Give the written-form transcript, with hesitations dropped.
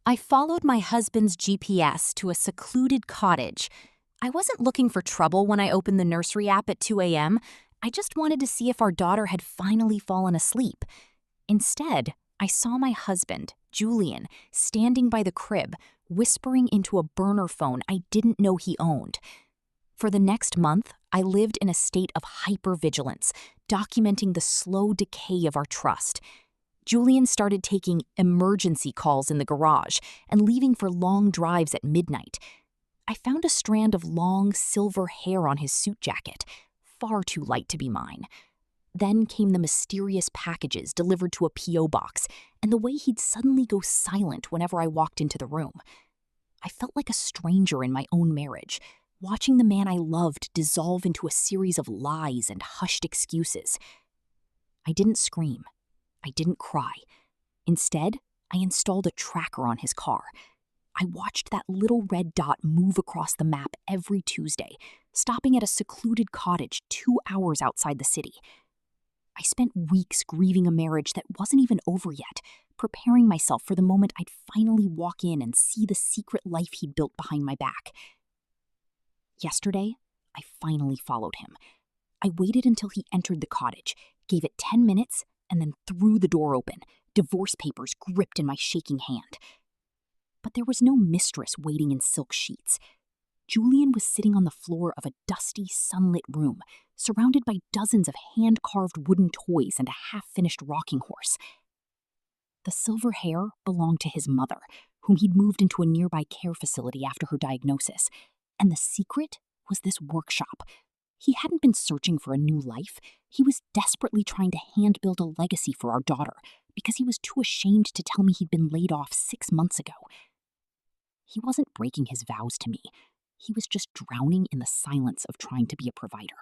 I followed my husband's GPS to a secluded cottage. I wasn't looking for trouble when I opened the nursery app at 2 a.m. I just wanted to see if our daughter had finally fallen asleep. Instead, I saw my husband, Julian, standing by the crib, whispering into a burner phone I didn't know he owned. For the next month, I lived in a state of hypervigilance, documenting the slow decay of our trust. Julian started taking emergency calls in the garage and leaving for long drives at midnight. I found a strand of long, silver hair on his suit jacket, far too light to be mine. Then came the mysterious packages delivered to a P.O. box, and the way he'd suddenly go silent whenever I walked into the room. I felt like a stranger in my own marriage, watching the man I loved dissolve into a series of lies and hushed excuses. I didn't scream. I didn't cry. Instead, I installed a tracker on his car. I watched that little red dot move across the map every Tuesday, stopping at a secluded cottage 2 hours outside the city. I spent weeks grieving a marriage that wasn't even over yet, preparing myself for the moment I'd finally walk in and see the secret life he'd built behind my back. Yesterday, I finally followed him. I waited until he entered the cottage, gave it 10 minutes, and then threw the door open, divorce papers gripped in my shaking hand. But there was no mistress waiting in silk sheets. Julian was sitting on the floor of a dusty, sunlit room, surrounded by dozens of hand-carved wooden toys and a half-finished rocking horse. The silver hair belonged to his mother, whom he'd moved into a nearby care facility after her diagnosis. And the secret was this workshop. He hadn't been searching for a new life. He was desperately trying to hand-build a legacy for our daughter because he was too ashamed to tell me he'd been laid off 6 months ago. He wasn't breaking his vows to me. He was just drowning in the silence of trying to be a provider.